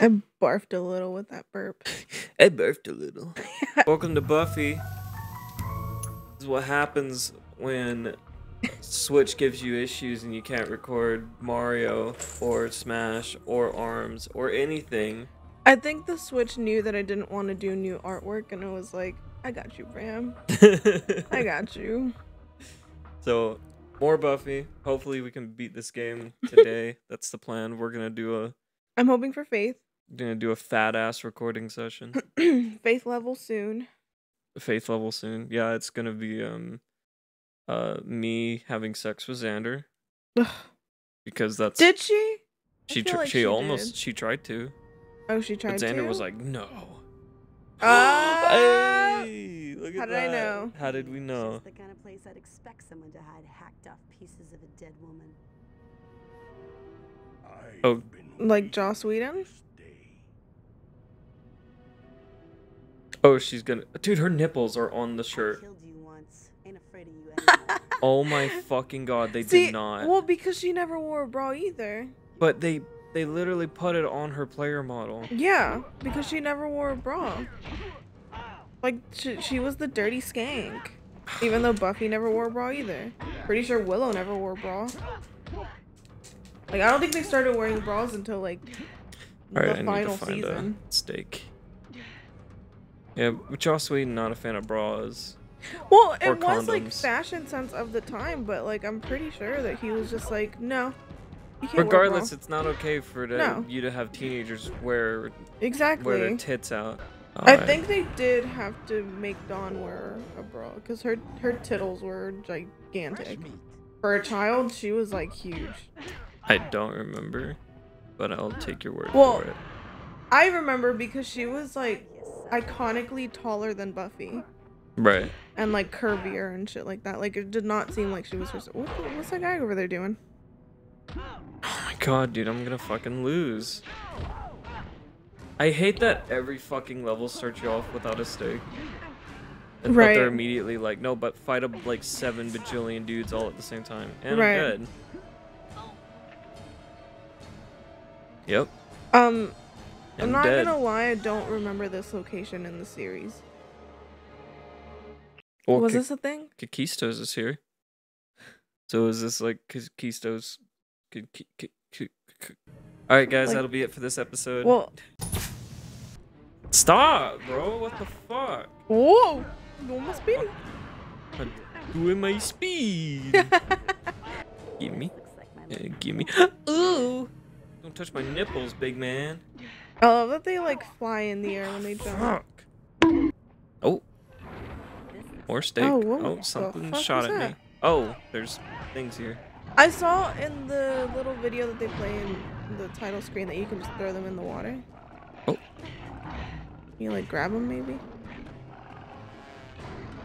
I barfed a little with that burp. I barfed a little. Welcome to Buffy. This is what happens when Switch gives you issues and you can't record Mario or Smash or ARMS or anything. I think the Switch knew that I didn't want to do new artwork, and it was like, I got you, Bram. I got you. So, more Buffy. Hopefully we can beat this game today. That's the plan. We're gonna do I'm hoping for Faith. a fat ass recording session. Faith level soon. Faith level soon. Yeah, it's gonna be me having sex with Xander. Because that's Did she? She tried to. Oh, she tried but to? Xander was like, no. Hey, look at how did that. I know? How did we know? It's just the kind of place I'd expect someone to hide hacked off pieces of a dead woman. Oh, like Joss Whedon? Oh, she's gonna. Dude, her nipples are on the shirt. Killed you once. Ain't afraid of you anymore. Oh my fucking god, they See, did not. Well, because she never wore a bra either. But they literally put it on her player model. Yeah, because she never wore a bra. Like, she was the dirty skank. Even though Buffy never wore a bra either. Pretty sure Willow never wore a bra. Like, I don't think they started wearing bras until, like, Alright, the I final need to find season. a steak. Yeah, Joss Whedon, not a fan of bras. Well, or it was, like, condoms. fashion sense of the time, but, like, I'm pretty sure that he was just like, no. You can't Regardless, wear a it's not okay for you to have teenagers wear bra. Exactly. their tits out. I think they did have to make Dawn wear a bra because her tittles were gigantic. For a child, she was like huge. I don't remember, but I'll take your word Well, for it. I remember because she was like iconically taller than Buffy. Right. And like curvier and shit like that. Like it did not seem like she was her. What's that guy over there doing? Oh my god, dude, I'm gonna fucking lose. I hate that every fucking level starts you off without a stake. But they're immediately like, no, but fight up like 7 bajillion dudes all at the same time. And I'm good. Yep. I'm not gonna lie, I don't remember this location in the series. Well, was this a thing? Kakistos is here. So is this like Kakistos? Alright guys, Like, that'll be it for this episode. Well, stop, bro. What the fuck? whoa! Going my speed. I'm doing my speed. Give me. Give me. Ooh! Don't touch my nipples, big man. I love that they like fly in the air when they jump. Fuck. Oh. More steak. Oh, something shot at me. Oh, there's things here. I saw in the little video that they play in the title screen that you can just throw them in the water. Oh. You like grab them maybe?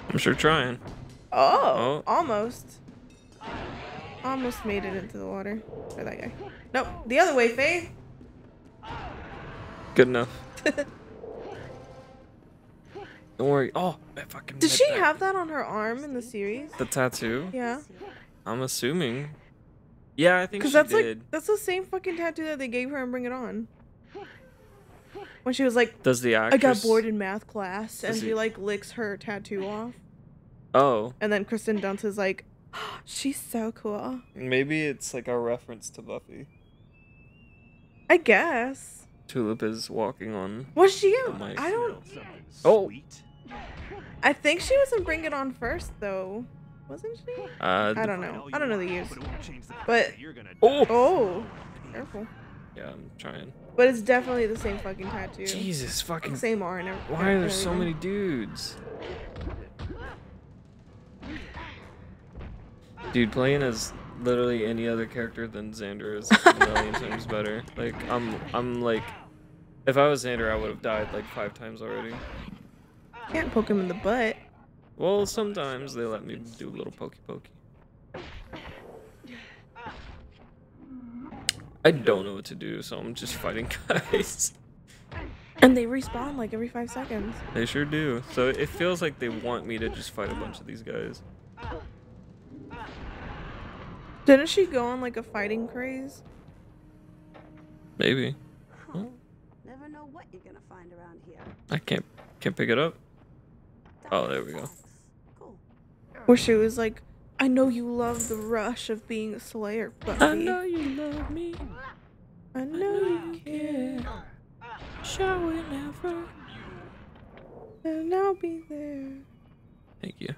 I'm sure trying. Oh, almost. Almost made it into the water. Or that guy. Nope, the other way, Faith. Good enough. Don't worry. Oh, I fucking. Did she have that on her arm in the series? The tattoo? Yeah. I'm assuming. Yeah, I think she that's did. Like that's the same fucking tattoo that they gave her in Bring It On. When she was like, does the actress? I got bored in math class, and she like licks her tattoo off. Oh. And then Kristen Dunst is like, oh, she's so cool. Maybe it's like a reference to Buffy. I guess. Tulip is walking on. Was she in? I don't. Oh. I think she was in Bring It On first, though. Wasn't she? I don't know. I don't know the years. But oh, careful. Yeah, I'm trying. But it's definitely the same fucking tattoo. Jesus fucking. Same R and everything. Why are there so many dudes? Dude, playing as literally any other character than Xander is a million times better. Like I'm like, if I was Xander, I would have died like 5 times already. Can't poke him in the butt. Well, sometimes they let me do a little pokey. I don't know what to do, so I'm just fighting guys. And they respawn like every 5 seconds. They sure do. So it feels like they want me to just fight a bunch of these guys. Didn't she go on like a fighting craze? Maybe. Huh. No know what you're gonna find around here. I can't pick it up. Oh, there we go. Cool. Where she was like, I know you love the rush of being a slayer, Buffy. I know you love me. I know you care. Shall we never? And I'll be there. Thank you.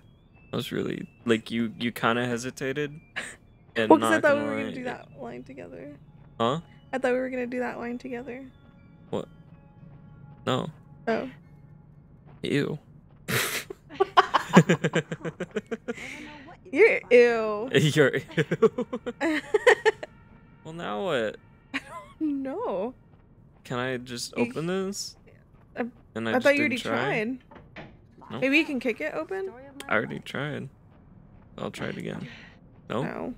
I was really like you kind of hesitated. And Well, because I not thought we gonna were lie, gonna do that line together. Huh? I thought we were gonna do that line together. What? No. Oh. Ew. You're ew. You're ew. Well, now what? No. Can I just open this? And I thought you already tried. No. Maybe you can kick it open? I already tried. I'll try it again. No? No.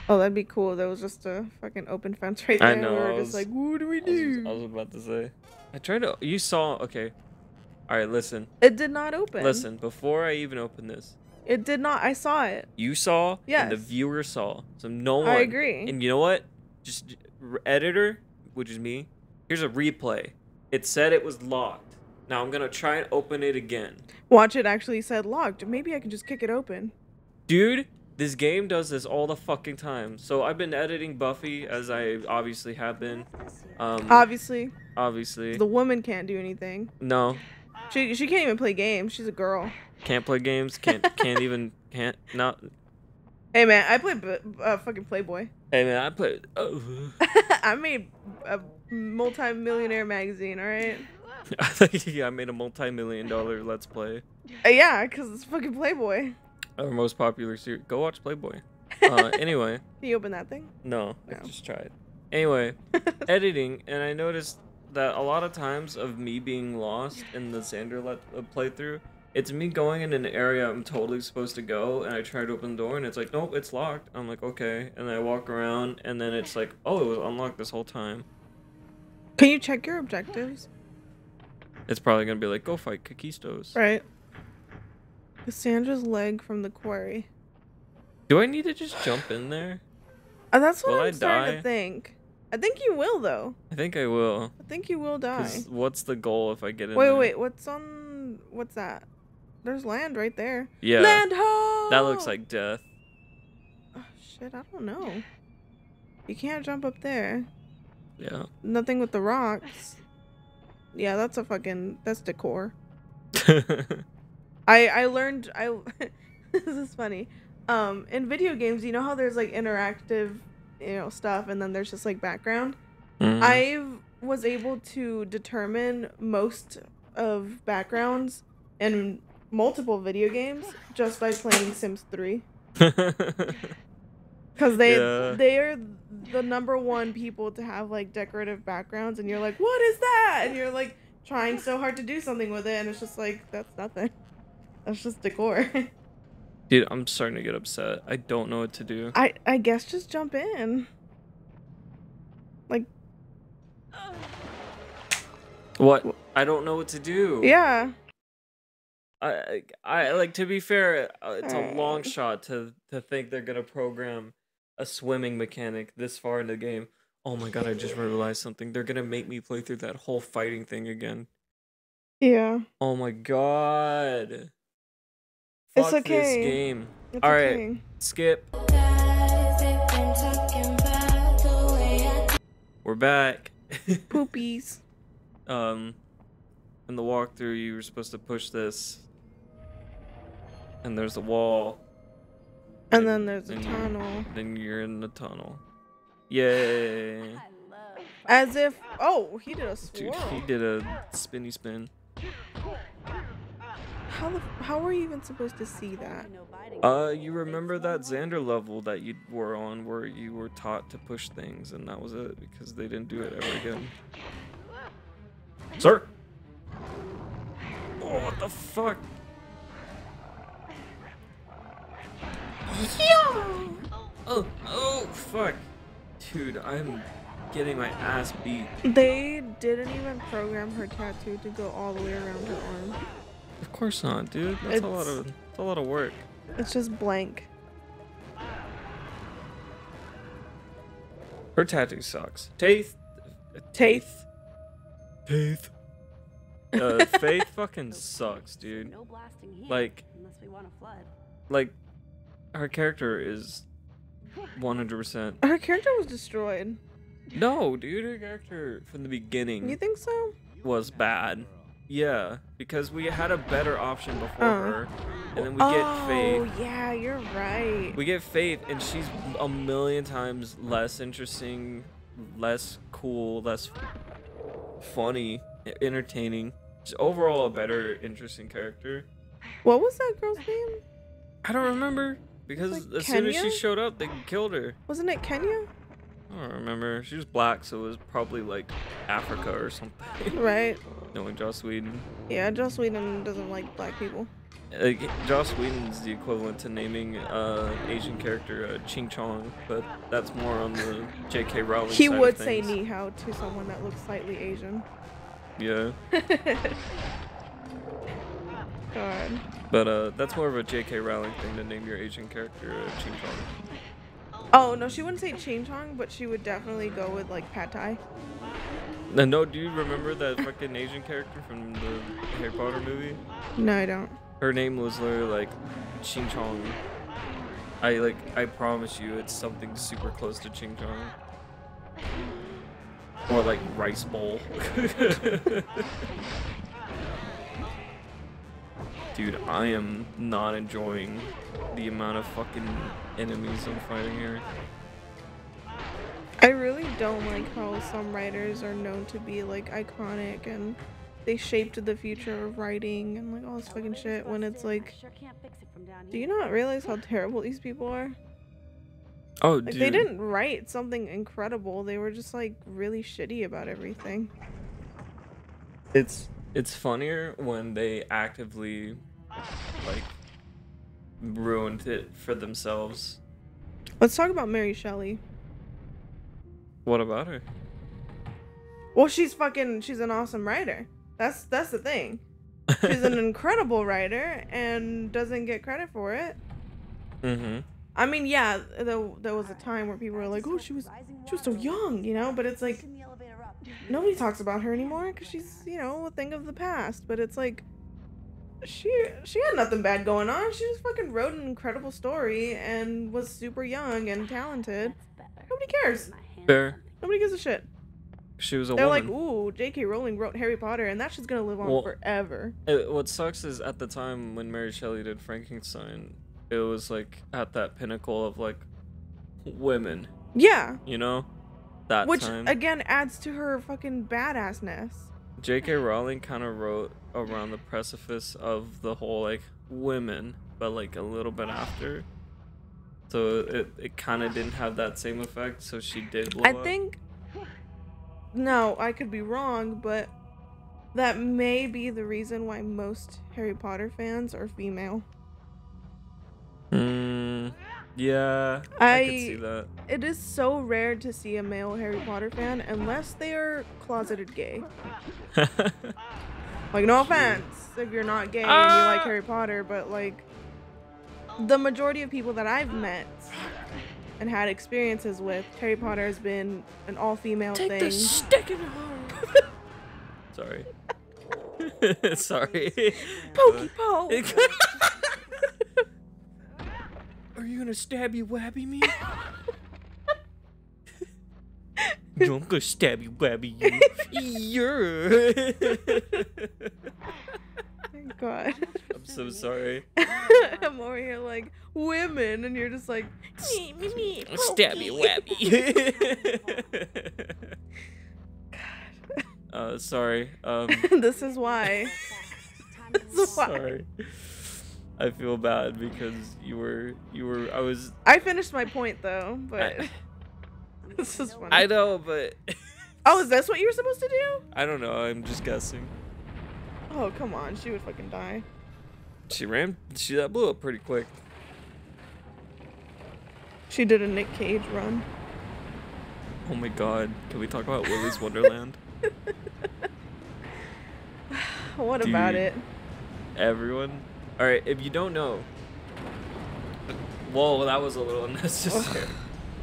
Oh, that'd be cool. There was just a fucking open fence right there. I know. We were just like, what do we do? I was about to say. I tried to. You saw. Okay. Alright, listen. It did not open. Listen, before I even open this. It did not. I saw it. You saw. Yes. And the viewer saw. So no one. I agree. And you know what? Just editor, which is me. Here's a replay. It said it was locked. Now I'm gonna try and open it again. Watch, it actually said locked. Maybe I can just kick it open. Dude, this game does this all the fucking time. So I've been editing Buffy, as I obviously have been. Obviously. Obviously. The woman can't do anything. No. She can't even play games. She's a girl. Can't play games. Can't not. Hey man, I play fucking Playboy. Hey man, I play. I made a multi-millionaire magazine. All right. I made a multi-million-dollar Let's Play. Yeah, cause it's fucking Playboy. Our most popular series. Go watch Playboy. Anyway. Can you open that thing? No, No. I just tried. Anyway, editing, and I noticed that a lot of times of me being lost in the Xander playthrough, it's me going in an area I'm totally supposed to go, and I try to open the door, and it's like, nope, it's locked. I'm like, okay, and then I walk around, and then it's like, oh, it was unlocked this whole time. Can you check your objectives? It's probably gonna be like, go fight Kakistos. Right. Cassandra's leg from the quarry. Do I need to just jump in there? That's what Will I I'm starting die? to think. I think you will, though. I think I will. I think you will die. 'Cause what's the goal if I get in Wait, there? wait, what's that? There's land right there. Yeah. Land ho! That looks like death. Oh, shit, I don't know. You can't jump up there. Yeah. Nothing with the rocks. Yeah, that's decor. I learned this is funny. In video games, you know how there's like interactive, stuff, and then there's just like background. Mhm. I was able to determine most of backgrounds in multiple video games just by playing Sims 3. Because they are the #1 people to have like decorative backgrounds, and you're like, what is that? And you're like trying so hard to do something with it, and it's just like, that's nothing. That's just decor. Dude, I'm starting to get upset. I don't know what to do. I guess just jump in. Like, What? I don't know what to do. yeah. I like, to be fair, it's a Alright. long shot to think they're gonna program a swimming mechanic this far in the game. Oh my god, I just realized something. They're gonna make me play through that whole fighting thing again. Yeah. Oh my god. It's Fuck this okay. game. It's Alright, okay. skip. We're back. Poopies. In the walkthrough, you were supposed to push this, and there's a wall. And then there's a then tunnel. Then you're in the tunnel. Yay! I love As if, oh, he did a Dude, swirl. he did a spinny spin. How were you even supposed to see that? no biting. You remember that Xander level that you were on, where you were taught to push things, and that was it, because they didn't do it ever again. Sir. Oh, what the fuck? Oh, fuck. Dude, I'm getting my ass beat. They didn't even program her tattoo to go all the way around her arm. Of course not, dude. That's a lot of work. It's just blank. Her tattoo sucks. Taith. Faith. Faith fucking sucks, dude. No blasting here, Like, unless we want a flood. like, her character is 100%. Her character was destroyed. No, dude, her character from the beginning You think so? was bad. Yeah, because we had a better option before her, and then we get Faith. Oh, yeah, you're right. We get Faith, and she's a million times less interesting, less cool, less funny, entertaining. Just overall a better, interesting character. What was that girl's name? I don't remember, because Like as soon as she Kenya? showed up, they killed her. Wasn't it Kenya? I don't remember. She was black, so it was probably like Africa or something. Right. Knowing Joss Whedon. Yeah, Joss Whedon doesn't like black people. Like, Joss Whedon's the equivalent to naming Asian character Ching Chong, but that's more on the J.K. Rowling He side would of say things. ni hao to someone that looks slightly Asian. Yeah, God. but that's more of a J.K. Rowling thing to name your Asian character Ching Chong. Oh, no, she wouldn't say Ching Chong, but she would definitely go with, like, Pad Thai. No, do you remember that fucking Asian character from the Harry Potter movie? No, I don't. Her name was literally like Ching Chong. I promise you it's something super close to Ching Chong. Or like rice bowl. Dude, I am not enjoying the amount of fucking enemies I'm fighting here. I really don't like how some writers are known to be, like, iconic and they shaped the future of writing and, like, all this fucking shit when it's like, Sure can't fix it from down do you here. not realize how terrible these people are? Oh, Like, dude. they didn't write something incredible. They were just, like, really shitty about everything. It's funnier when they actively like ruined it for themselves. Let's talk about Mary Shelley. What about her? Well, she's an awesome writer. That's the thing. She's an incredible writer and doesn't get credit for it. Mm-hmm. I mean, yeah, there was a time where people were like, "Oh, she was so young," you know. But it's like nobody talks about her anymore because she's, you know, a thing of the past. But it's like she had nothing bad going on. She just fucking wrote an incredible story and was super young and talented. Nobody cares. Fair. Nobody gives a shit. She was a They're woman. like, "Ooh, J.K. Rowling wrote Harry Potter, and that shit's gonna live on Well, forever." What sucks is at the time when Mary Shelley did Frankenstein, it was like at that pinnacle of like women, Yeah, you know? That which time. again adds to her fucking badassness. J.K. Rowling kind of wrote around the precipice of the whole like women, but like a little bit after. So it kind of didn't have that same effect, so she did blow I up. think. No, I could be wrong, but that may be the reason why most Harry Potter fans are female. Yeah, I could see I- that. It is so rare to see a male Harry Potter fan unless they are closeted gay. Like, no offense if you're not gay and you like Harry Potter, but like the majority of people that I've met and had experiences with, Harry Potter has been an all-female thing. stick in her. Sorry. Sorry. Pokey poke. Are you gonna stabby wabby me? I'm gonna stabby wabby you. Thank God. I'm so sorry. I'm over here like women, and you're just like me. Stabby wabby. Sorry. This is why. This is why. Sorry. I feel bad because I finished my point though, but this is funny. I know, but Oh, is this what you were supposed to do? I don't know, I'm just guessing. Oh, come on, she would fucking die. That blew up pretty quick. She did a Nick Cage run. Oh my god, can we talk about Willy's Wonderland? What about Dude. it? Everyone? Alright, if you don't know. Whoa, that was a little unnecessary. It's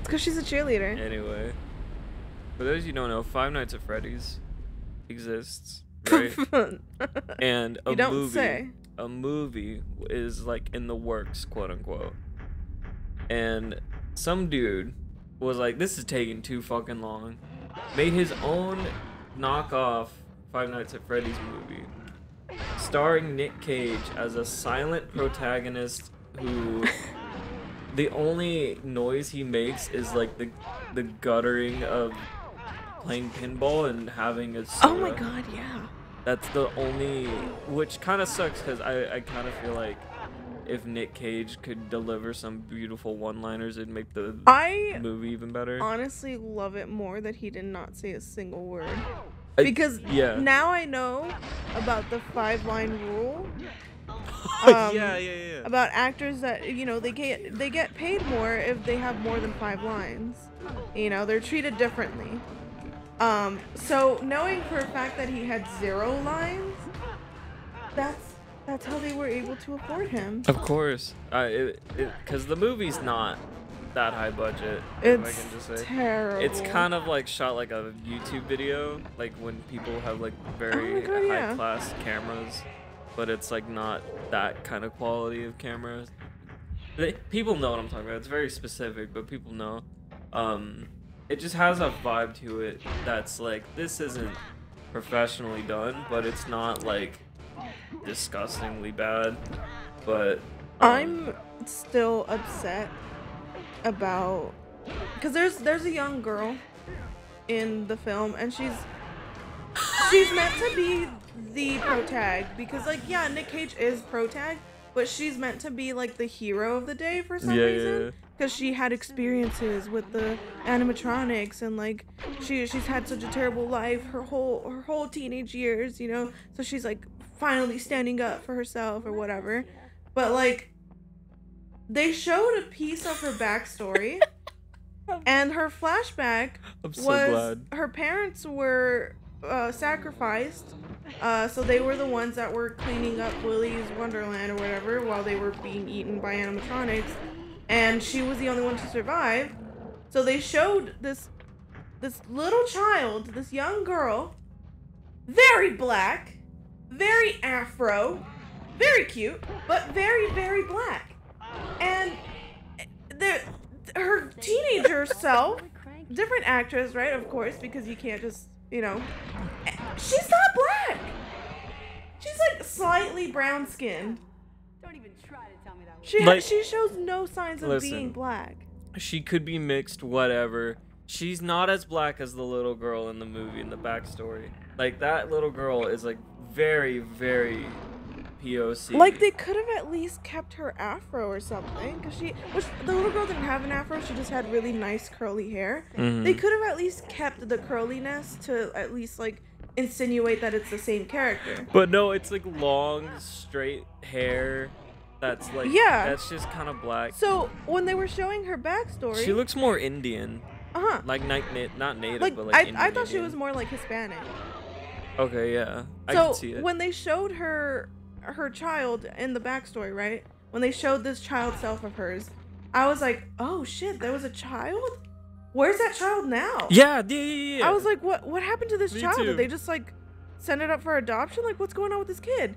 because she's a cheerleader. Anyway. For those you don't know, Five Nights at Freddy's exists, right? And You don't say. a movie is like in the works, quote unquote. And some dude was like, this is taking too fucking long. Made his own knockoff Five Nights at Freddy's movie, starring Nick Cage as a silent protagonist who the only noise he makes is like the guttering of playing pinball and having a soda. Oh my god, yeah. That's the only, which kind of sucks because I kind of feel like if Nick Cage could deliver some beautiful one-liners, it'd make the movie even better. Honestly love it more that he did not say a single word. Because now I know about the 5-line rule. Yeah. About actors that, you know, they get paid more if they have more than 5 lines. You know, they're treated differently. So knowing for a fact that he had 0 lines, that's how they were able to afford him. Of course, because the movie's not that high budget. It's if I can just say. terrible. It's kind of like shot like a YouTube video, like when people have like very high class cameras, but it's like not that kind of quality of cameras. People know what I'm talking about. It's very specific, but people know. It just has a vibe to it that's like, this isn't professionally done, but it's not like disgustingly bad. But I'm still upset about, because there's a young girl in the film, and she's meant to be the protag, because like, yeah, Nick Cage is protag, but she's meant to be like the hero of the day for some reason. Because she had experiences with the animatronics, and like she's had such a terrible life her whole teenage years, you know. So she's like finally standing up for herself or whatever. But like, they showed a piece of her backstory, and her flashback was her parents were sacrificed. So they were the ones that were cleaning up Willy's Wonderland or whatever while they were being eaten by animatronics. And she was the only one to survive. So they showed this little child, this young girl, very black, very afro, very cute, but very, very black. And her teenager self, different actress, right? Of course, because you can't just, you know, she's not black. She's like slightly brown skinned. Don't even try to tell me that. She shows no signs of being black. She could be mixed, whatever. She's not as black as the little girl in the movie, in the backstory. Like, that little girl is like very, very POC. Like, they could have at least kept her afro or something, because the little girl didn't have an afro, she just had really nice curly hair. They could have at least kept the curliness to at least like insinuate that it's the same character. But no, it's like long, straight hair. That's like, that's just kind of black. So when they were showing her backstory, she looks more Indian. Like not native, like, but like I thought she was more like Hispanic. Okay, yeah, I so can see it. When they showed her child in the backstory, right? When they showed this child self of hers, I was like, oh shit, there was a child? Where's that child now? Yeah. I was like, what happened to this child? Too. Did they just like send it up for adoption? Like, what's going on with this kid?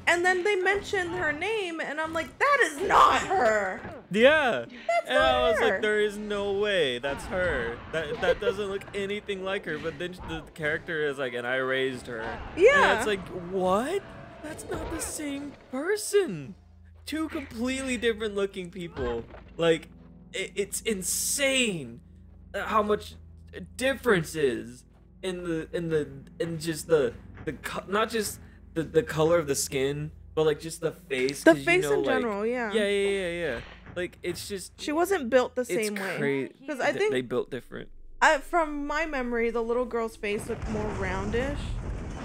And then they mentioned her name, and I'm like, that is not her. Yeah. That's and not I was her. like, there is no way that's her. That doesn't look anything like her. But then the character is like, and I raised her. Yeah. And it's like, what? That's not the same person. 2 completely different looking people. Like, it's insane how much difference is in just the not just the color of the skin, but like just the face. The face in like, general, yeah. Yeah. Like, it's just, she wasn't built the same way. Because I think they built different. From my memory, the little girl's face looked more roundish,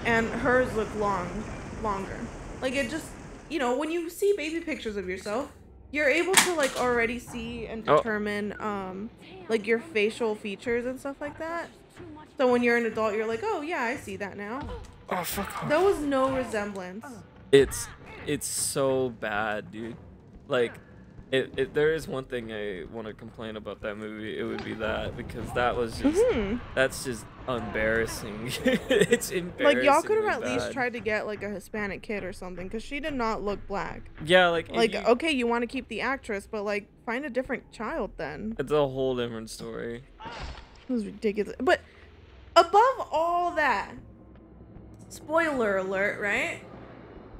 and hers looked longer. Like, it just, you know, when you see baby pictures of yourself, you're able to like already see and determine like your facial features and stuff like that. So when you're an adult, you're like, oh yeah, I see that now. Oh, fuck off. There was no resemblance. It's so bad, dude. Like, If there is one thing I want to complain about that movie, it would be that, because that was just that's just embarrassing. It's embarrassing. Like, y'all could have at least tried to get like a Hispanic kid or something, because she did not look black. Yeah, like okay, you want to keep the actress, but like find a different child then. It's a whole different story. It was ridiculous. But above all that, spoiler alert, right?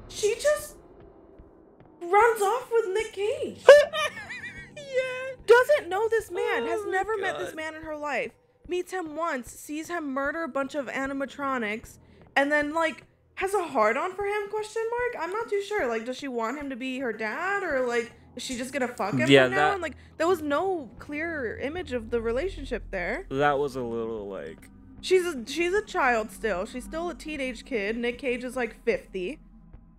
She just runs off with Nick Cage. Yeah. Doesn't know this man, has Oh my never met God. this man in her life. Meets him once, sees him murder a bunch of animatronics, and then like has a hard on for him, question mark? I'm not too sure. Like, does she want him to be her dad, or like is she just gonna fuck him from now on? Like, there was no clear image of the relationship there. That was a little like She's a child still. She's still a teenage kid. Nick Cage is like 50.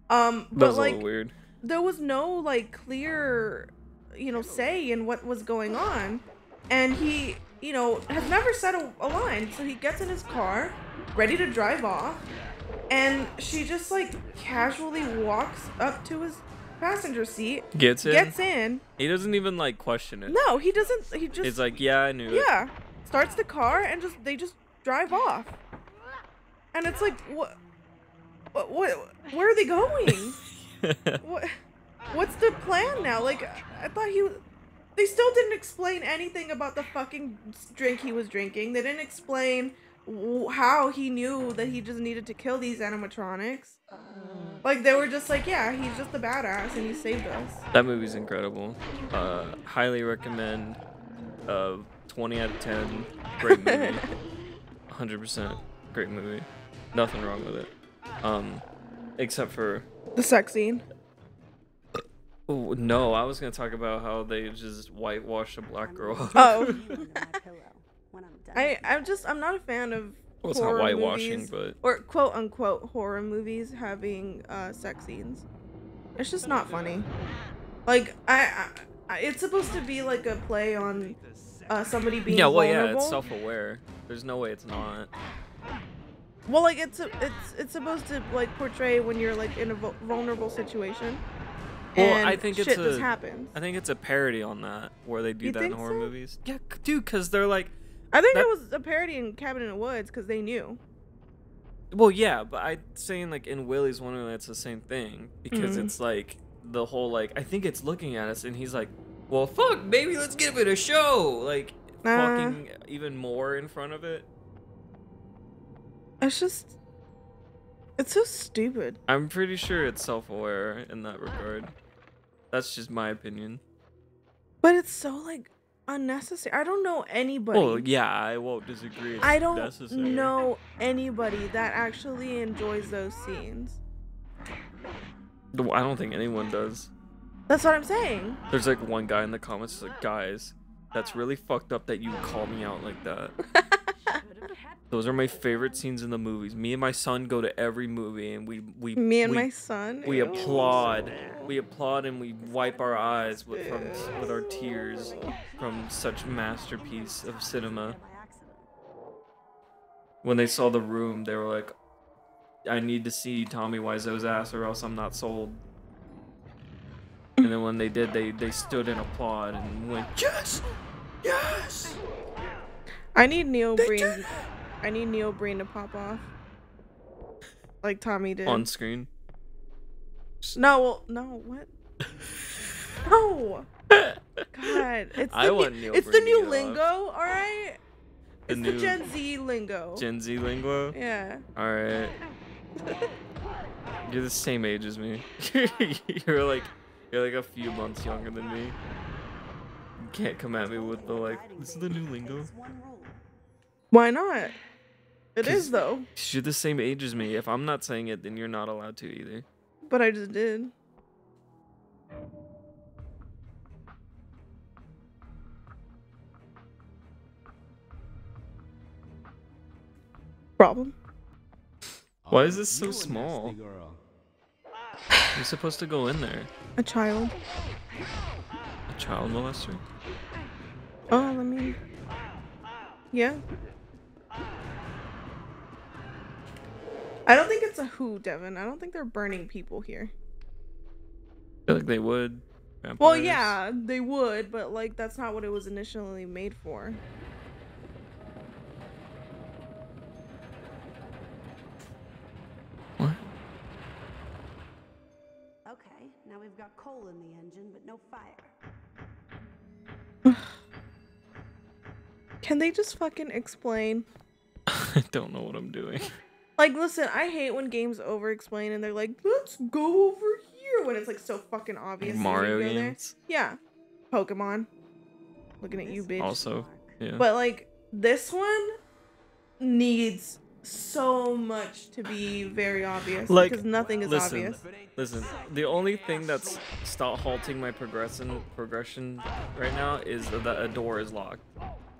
that But was like a little weird. there was no like clear, you know, say in what was going on, and he, you know, has never said a line. So he gets in his car, ready to drive off, and she just like casually walks up to his passenger seat, Gets in. He doesn't even like question it. No, he doesn't. He just. It's like, yeah, I knew it. Yeah, starts the car and they just drive off, and it's like what where are they going? What's the plan now? Like, I thought they still didn't explain anything about the fucking drink he was drinking. They didn't explain how he knew that he just needed to kill these animatronics. Like, they were just like, yeah, he's just a badass and he saved us. That movie's incredible. Highly recommend. 20 out of 10. Great movie. 100% great movie. Nothing wrong with it. Except for The sex scene. oh no, I was gonna talk about how they just whitewashed a black girl. Oh. I'm I'm not a fan of Well, it's not horror whitewashing, movies, but or quote unquote horror movies having sex scenes. It's just not funny. Like, I it's supposed to be like a play on somebody being vulnerable. yeah, it's self-aware. There's no way it's not. Well, like it's supposed to like portray when you're like in a vulnerable situation. Well, And I think shit it's just happens. I think it's a parody on that, where they do You that in think horror so? movies. Yeah, dude, because they're like, I think that- it was a parody in Cabin in the Woods because they knew. well, yeah, but I'm saying like in Willy's Wonderland, it's the same thing, because it's like the whole like, I think it's looking at us and he's like, well, fuck, maybe let's give it a show, like fucking even more in front of it. It's just, it's so stupid. I'm pretty sure it's self-aware in that regard. That's just my opinion. But it's so like unnecessary. I don't know anybody. Well, yeah, I won't disagree. It's I don't necessary. know anybody that actually enjoys those scenes. I don't think anyone does. That's what I'm saying. There's like one guy in the comments who's like, guys, that's really fucked up that you call me out like that. Those are my favorite scenes in the movies. Me and my son go to every movie and my son. we Ew. applaud. We applaud and we wipe our eyes with our tears from such masterpiece of cinema. When they saw The Room, they were like, I need to see Tommy Wiseau's ass or else I'm not sold. And then when they did, they stood and applaud and went, yes! Yes! I need Neil Breen. I need Neil Breen to pop off. Like Tommy did. On screen. No, well, no, what? No! God, it's I the want new, Neil it's the Breen to new get lingo, off. alright? It's the new Gen Z lingo. Gen Z lingo? Yeah. Alright. You're the same age as me. You're like a few months younger than me. You can't come at me with the like, this is the new lingo. Why not? It is though. You're the same age as me. If I'm not saying it, then you're not allowed to either. But I just did. Problem? Why is this so small? You're supposed to go in there. A child. A child molester? Oh, let me. Yeah. I don't think it's a who, Devin. I don't think they're burning people here. I feel like they would. vampires. Well, yeah, they would, but like that's not what it was initially made for. What? Okay, now we've got coal in the engine, but no fire. Can they just fucking explain? I don't know what I'm doing. Like, listen, I hate when games over-explain and they're like, let's go over here when it's like so fucking obvious. Mario you go games. There. Yeah, Pokemon. Looking at you, bitch. Also, yeah. But like this one needs so much to be very obvious because nothing is obvious. Listen, the only thing that's halting my progression right now is that a door is locked.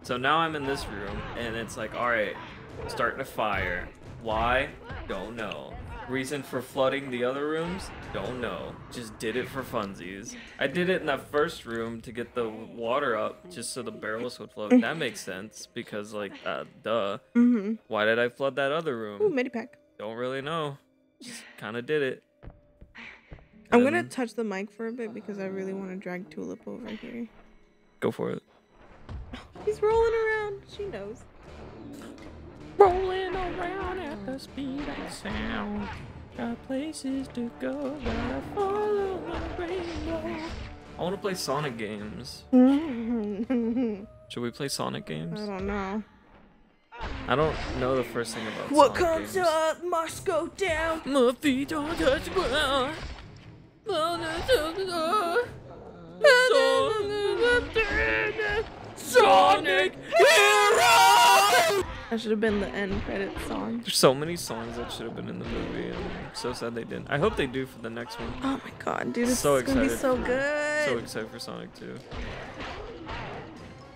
So now I'm in this room and it's like, all right, starting to fire. Why? Don't know. Reason for flooding the other rooms? Don't know. Just did it for funsies. I did it in that first room to get the water up just so the barrels would float. That makes sense because, like, duh. Why did I flood that other room? Ooh, Medipack. Don't really know. Just kind of did it. I'm gonna touch the mic for a bit because I really want to drag Tulip over here. Go for it. He's rolling around. She knows. Rolling around at the speed of sound. Got places to go, gotta follow the rainbow. I want to play Sonic games. Should we play Sonic games? I don't know. I don't know the first thing about what Sonic comes games. up must go down. My feet don't touch ground. Sonic Hero! That should have been the end credit song. There's so many songs that should have been in the movie. I'm so sad they didn't. I hope they do for the next one. Oh my god, dude, it's So gonna be excited. so good. So excited for Sonic 2. It's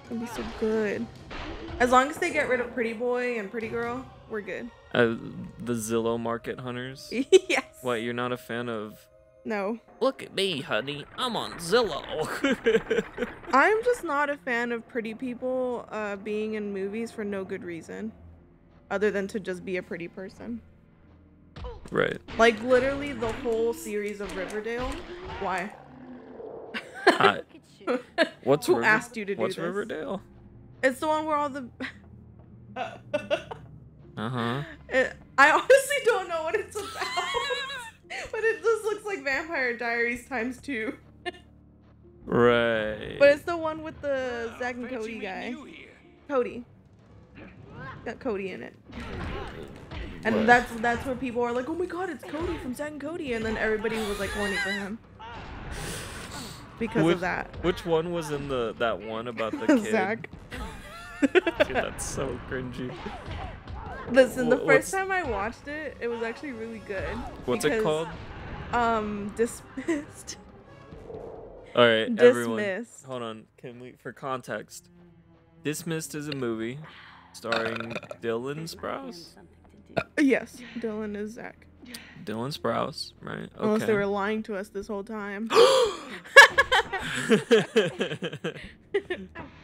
gonna be so good. As long as they get rid of Pretty Boy and Pretty Girl, we're good. The Zillow Market Hunters? Yes. What, you're not a fan of... No. Look at me, honey. I'm on Zillow. I'm just not a fan of pretty people being in movies for no good reason. Other than to just be a pretty person. Right. Like, literally the whole series of Riverdale. Why? What's Who asked you to do What's this? Riverdale? It's the one where all the... Uh-huh. I honestly don't know what it's about. But it just looks like Vampire Diaries ×2. Right. But it's the one with the Zack and Cody guy. Cody. Got Cody in it. And What? that's where people are like, oh my god, it's Cody from Zack and Cody. And then everybody was like horny for him. Because of that. Which one was in that one about the kid? Zack. Dude, that's so cringy. Listen, the first time I watched it, it was actually really good. What's it called? Dismissed. All right, everyone. Dismissed. Hold on. Can we, for context, Dismissed is a movie starring Dylan Sprouse. Yes, Dylan is Zack. Dylan Sprouse, right? Okay. Unless they were lying to us this whole time.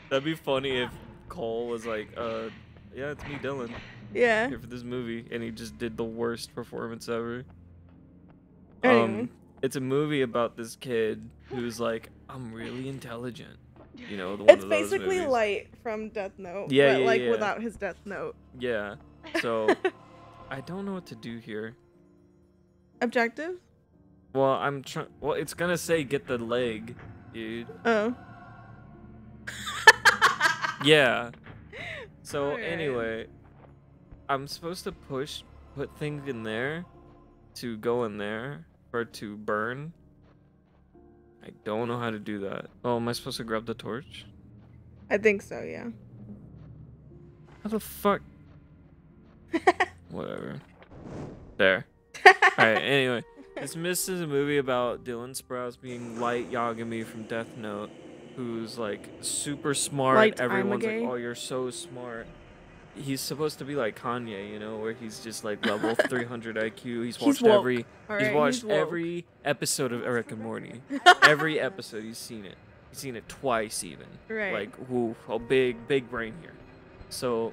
That'd be funny if Cole was like, yeah, it's me, Dylan. Yeah. Here for this movie, and he just did the worst performance ever. Anyway. It's a movie about this kid who's like, I'm really intelligent. You know, It's basically Light from Death Note. Yeah, but yeah, like yeah. without his Death Note. Yeah. So, I don't know what to do here. Objective? Well, I'm trying. Well, it's gonna say get the leg, dude. Oh. Yeah. So Alright. anyway, I'm supposed to put things in there to go in there for it to burn. I don't know how to do that. Oh, am I supposed to grab the torch? I think so, yeah. How the fuck? Whatever. There. Alright, anyway. Dismissed is a movie about Dylan Sprouse being Light Yagami from Death Note, who's like super smart. Light Everyone's like, Image. oh, you're so smart. He's supposed to be like Kanye, you know, where he's just like level 300 IQ. He's watched woke. every Alright, he's watched woke. every episode of Rick and Morty. Every episode he's seen it. He's seen it twice even. Right. Like, whoo, a big brain here. So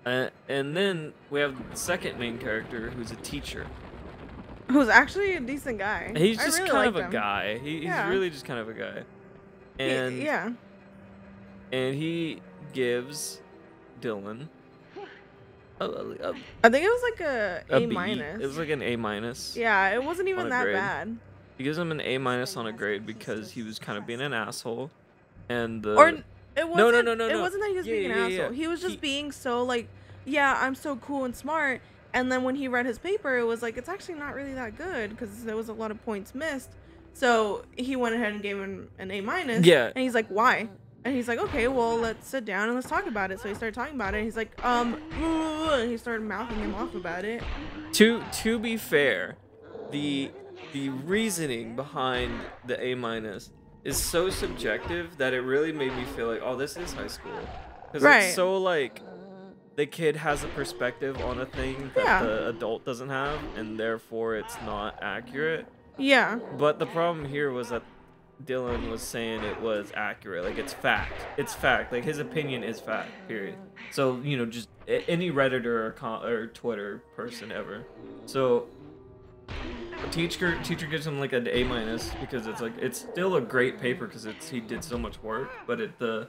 and then we have the second main character who's a teacher. Who's actually a decent guy. He's I just really kind of liked a him. guy. He's Yeah. really just kind of a guy. And Yeah. and he gives Dylan a I think it was like a B. minus. It was like an A minus. Yeah, it wasn't even on a that grade. bad. He gives him an A minus on a grade because he was kind of being an asshole. And the Or it wasn't. no. It wasn't that he was being an asshole. He was just being so like, yeah, I'm so cool and smart. And then when he read his paper, it was like, it's actually not really that good because there was a lot of points missed. So he went ahead and gave him an A minus. Yeah. And he's like, why? And he's like, okay, well, let's sit down and let's talk about it. So he started talking about it. And he's like, and he started mouthing him off about it. To be fair, the reasoning behind the A minus is so subjective that it really made me feel like, oh, this is high school. Because it's so like the kid has a perspective on a thing that the adult doesn't have, and therefore it's not accurate. Yeah. But the problem here was that Dylan was saying it was accurate. Like, it's fact. It's fact. Like, his opinion is fact, period. So, you know, just any Redditor or Twitter person ever. So, teacher gives him, like, an A minus because it's, like, it's still a great paper because he did so much work, but the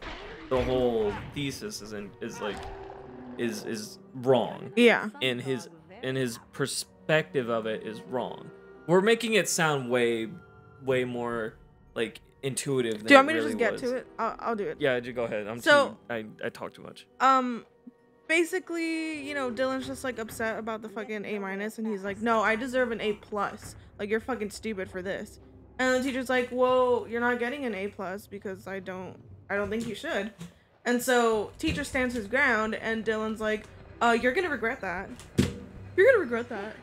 whole thesis is wrong. Yeah. And his perspective of it is wrong. We're making it sound way more like intuitive than do you want me it to really just get was. to it? I'll do it. Yeah, go ahead. I talk too much. Basically, you know, Dylan's just like upset about the fucking A minus, and he's like, no, I deserve an A plus. Like, you're fucking stupid for this. And the teacher's like, well, you're not getting an A plus because I don't think you should. And so teacher stands his ground, and Dylan's like, you're gonna regret that. You're gonna regret that.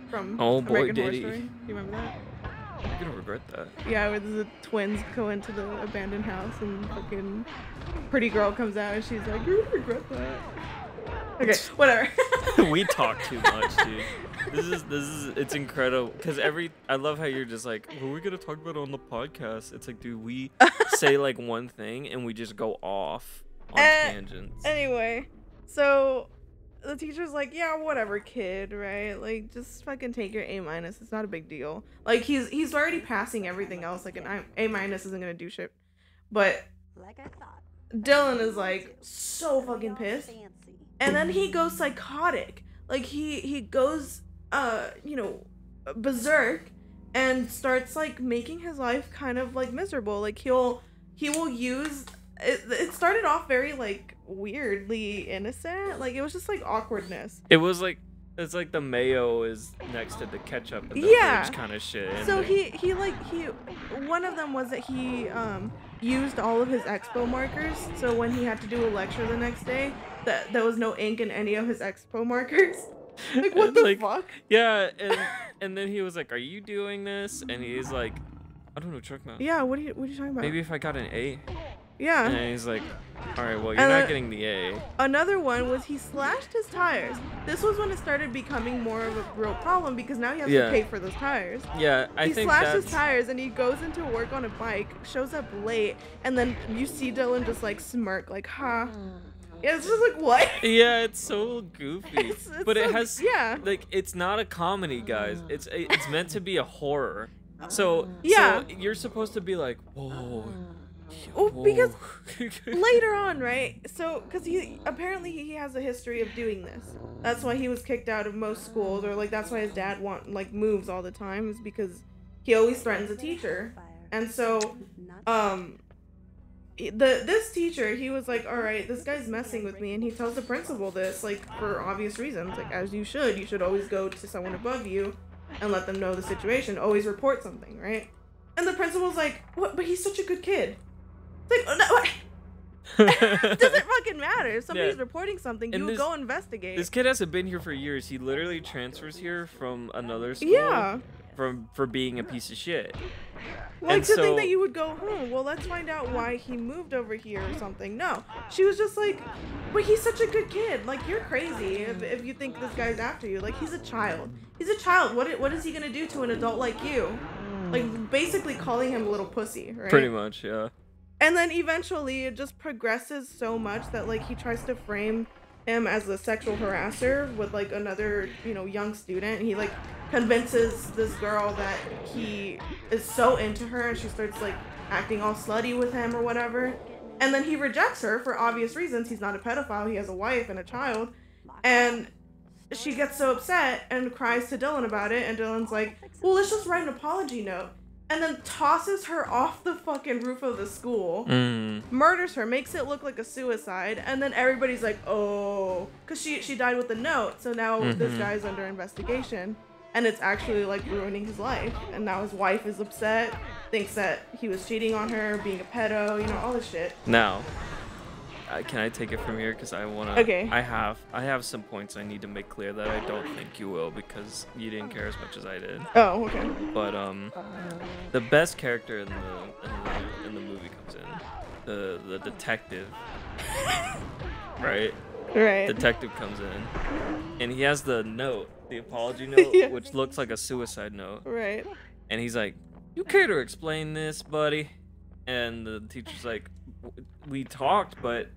From American Horror Story. Do you remember that? You're gonna regret that. Yeah, where the twins go into the abandoned house and fucking pretty girl comes out and she's like, you're gonna regret that. Okay, whatever. We talk too much, dude. This is it's incredible because I love how you're just like, what are we gonna talk about on the podcast? It's like, dude, we say like one thing and we just go off on tangents. Anyway, so the teacher's like, yeah, whatever, kid, right? Like, just fucking take your A minus. It's not a big deal. Like, he's already passing everything else. Like, an A minus isn't gonna do shit. But Like I thought. Dylan is like so fucking pissed, and then he goes psychotic. Like, he goes you know, berserk and starts like making his life kind of like miserable. Like, he will use it started off very like weirdly innocent. Like, it was just like awkwardness. It's like the mayo is next to the ketchup and the fridge kind of shit. So he one of them was that he used all of his expo markers, so when he had to do a lecture the next day, that there was no ink in any of his expo markers. Like, what the fuck? Yeah, and then he was like, are you doing this? And he's like, I don't know what you're talking about. Yeah, what are you talking about? Maybe if I got an A. Yeah. And he's like, all right, well, you're not getting the A. Another one was he slashed his tires. This was when it started becoming more of a real problem because now he has to pay for those tires. Yeah, he slashed his tires and he goes into work on a bike, shows up late, and then you see Dylan just like smirk, like, huh? Yeah, it's just like, what? Yeah, it's so goofy. It's but so, it has, like, it's not a comedy, guys. It's meant to be a horror. So you're supposed to be like, whoa. Oh, because later on, right? So, because he has a history of doing this. That's why he was kicked out of most schools, or like that's why his dad moves all the time, is because he always threatens a teacher. And so, this teacher, he was like, all right, this guy's messing with me, and he tells the principal this, like, for obvious reasons, like, as you should always go to someone above you and let them know the situation. Always report something, right? And the principal's like, what? But he's such a good kid. It's like, oh, no, what? Doesn't fucking matter. If somebody's reporting something, you go investigate. This kid hasn't been here for years. He literally transfers here from another school for being a piece of shit. Like, to think that you would go, well, let's find out why he moved over here or something. No. She was just like, but he's such a good kid. Like, you're crazy if you think this guy's after you. Like, he's a child. He's a child. What is he going to do to an adult like you? Like, basically calling him a little pussy, right? Pretty much, yeah. And then eventually it just progresses so much that, like, he tries to frame him as a sexual harasser with, like, another, you know, young student. He, like, convinces this girl that he is so into her, and she starts like acting all slutty with him or whatever. And then he rejects her for obvious reasons. He's not a pedophile. He has a wife and a child. And she gets so upset and cries to Dylan about it. And Dylan's like, well, let's just write an apology note. And then tosses her off the fucking roof of the school. Murders her, makes it look like a suicide. And then everybody's like, oh, because she died with the note. So now this guy's under investigation. And it's actually like ruining his life. And now his wife is upset, thinks that he was cheating on her, being a pedo, you know, all this shit. Now, can I take it from here? Because I want to. Okay. I have some points I need to make clear that I don't think you will, because you didn't care as much as I did. Oh, okay. But the best character in the movie comes in, the detective, right? Right. Detective comes in, and he has the note, the apology note, Yeah. which looks like a suicide note. Right. And he's like, "You care to explain this, buddy?" And the teacher's like, "We talked, but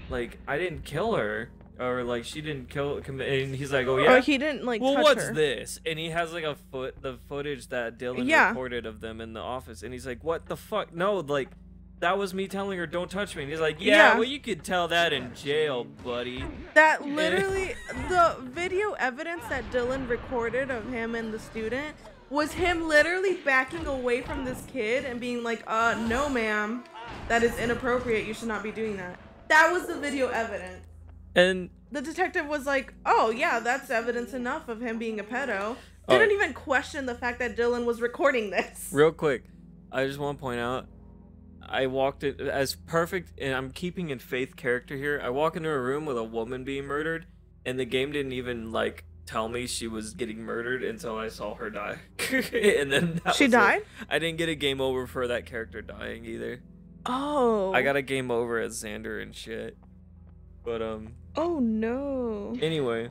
like I didn't kill her, or like she didn't kill." And he's like, "Oh yeah." Oh, he didn't like. Well, touch what's her. this? And he has like the footage that Dylan Yeah. recorded of them in the office, and he's like, "What the fuck? No, like that was me telling her don't touch me." And he's like, "Yeah, well you could tell that in jail, buddy." That literally, the video evidence that Dylan recorded of him and the student was him literally backing away from this kid and being like, no ma'am, that is inappropriate, you should not be doing that. That was the video evidence. And The detective was like, oh yeah, that's evidence enough of him being a pedo. Didn't even question the fact that Dylan was recording this. real quick, I just want to point out, I walked it as perfect, and I'm keeping in Faith character here. I walk into a room with a woman being murdered, and the game didn't even like tell me she was getting murdered until I saw her die. And then She died? I didn't get a game over for that character dying either. Oh. I got a game over as Xander and shit. But Oh no. anyway.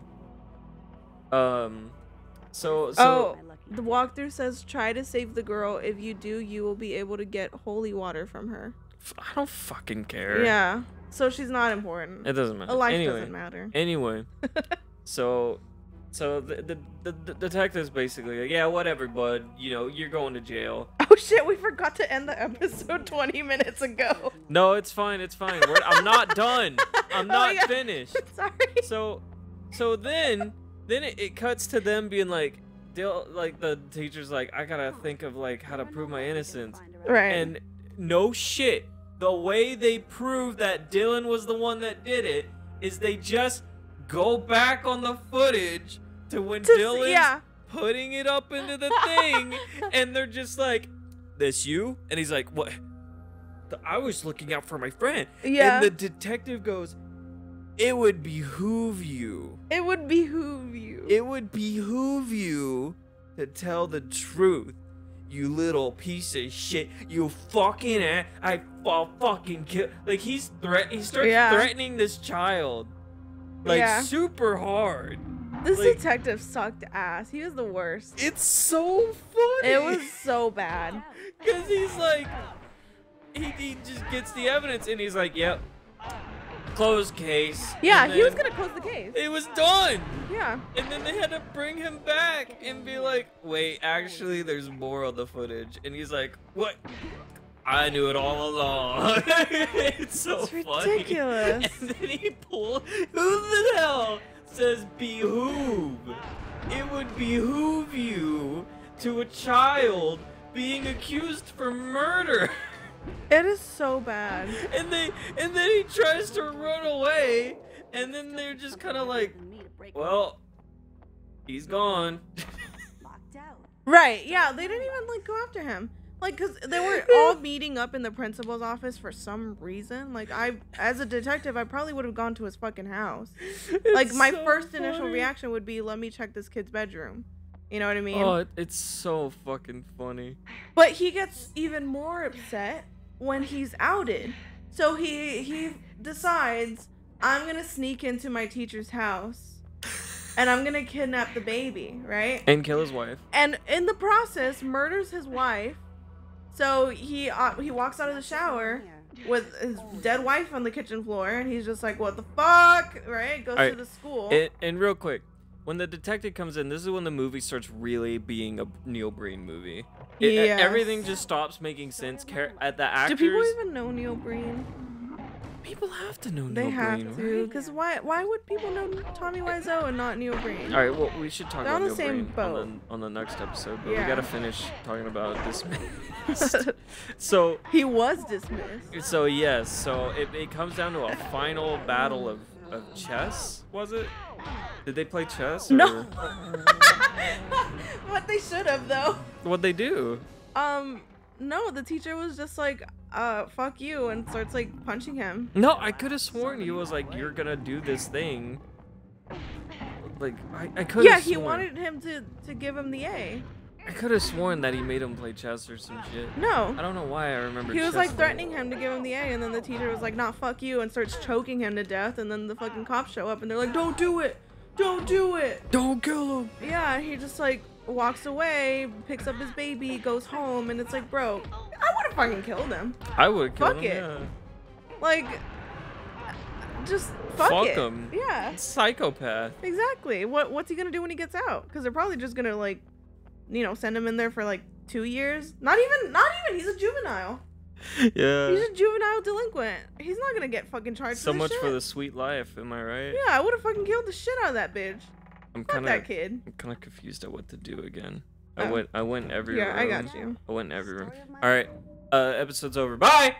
So Oh, the walkthrough says try to save the girl. If you do, you will be able to get holy water from her. I don't fucking care. Yeah. So she's not important. It doesn't matter. A life anyway, doesn't matter. Anyway. So the detective's basically like, yeah, whatever, bud. You know, you're going to jail. Oh shit, we forgot to end the episode 20 minutes ago. No, it's fine. It's fine. I'm not done. I'm not yeah. finished. Sorry. So then it cuts to them being like, like the teacher's like, I gotta think of like how to prove my innocence. Right. And no shit, the way they prove that Dylan was the one that did it is they just go back on the footage to when Dylan's putting it up into the thing, and they're just like, "This you?" And he's like, "What? I was looking out for my friend." Yeah. And the detective goes, "It would behoove you. It would behoove you. It would behoove you to tell the truth. You little piece of shit. You fucking I'll fucking kill." Like he starts threatening this child, like super hard. This like, detective sucked ass. He was the worst. It's so funny. It was so bad. Cause he's like, he just gets the evidence and he's like, "Yep, closed case." Yeah, he was gonna close the case. It was done. Yeah. And then they had to bring him back and be like, "Wait, actually, there's more of the footage." And he's like, "What? I knew it all along." It's so It's funny. ridiculous. And then he pulled. Who the hell says behoove? It would behoove you to a child being accused for murder. It is so bad. And then he tries to run away, and then they're just kind of like, "Well, he's gone." Right, yeah, they didn't even like go after him. Like, cause they were all meeting up in the principal's office for some reason. Like, as a detective, I probably would have gone to his fucking house. Like, my first initial reaction would be, let me check this kid's bedroom. You know what I mean? Oh, it's so fucking funny. But he gets even more upset when he's outed. So he decides, I'm gonna sneak into my teacher's house and I'm gonna kidnap the baby, right? And kill his wife. And in the process, murders his wife. So he walks out of the shower with his dead wife on the kitchen floor, and he's just like, what the fuck, right? Goes to the school. And real quick, when the detective comes in, this is when the movie starts really being a Neil Breen movie. Yes. Everything just stops making sense. At the actors. Do people even know Neil Breen? People have to know They Neil have Breen, to, right? because why would people know Tommy Wiseau and not Neil Breen? All right, well, we should talk They're about on the Neil same Breen boat. on the next episode, but Yeah. we gotta finish talking about Dismissed. So He was dismissed. So yes, so it comes down to a final battle of chess, was it? Did they play chess? Or... No. What they should have though. What'd they do? No, the teacher was just like, fuck you, and starts like punching him. No, I could have sworn he was like, you're gonna do this thing. Like, I could have Yeah, sworn. he wanted him to give him the A. I could have sworn that he made him play chess or some shit. No. I don't know why I remember He was chess like though. threatening him to give him the A, and then the teacher was like, nah, fuck you, and starts choking him to death, and then the fucking cops show up, and they're like, don't do it! Don't do it! Don't kill him! Yeah, he just like walks away, picks up his baby, goes home, and it's like, bro, I would have fucking killed him. I would kill Fuck him, it. yeah. Like, just fuck it. him. Yeah, Psychopath. exactly. What's he gonna do when he gets out? Because they're probably just gonna like, you know, send him in there for like 2 years. Not even. He's a juvenile. Yeah. He's a juvenile delinquent. He's not gonna get fucking charged. So for this much shit. for the sweet life, am I right? Yeah, I would have fucking killed the shit out of that bitch. I'm Fuck kind that of kid. confused at what to do again. Oh. I went every room. Yeah, I got you. I went every room. All right. Episode's over. Bye.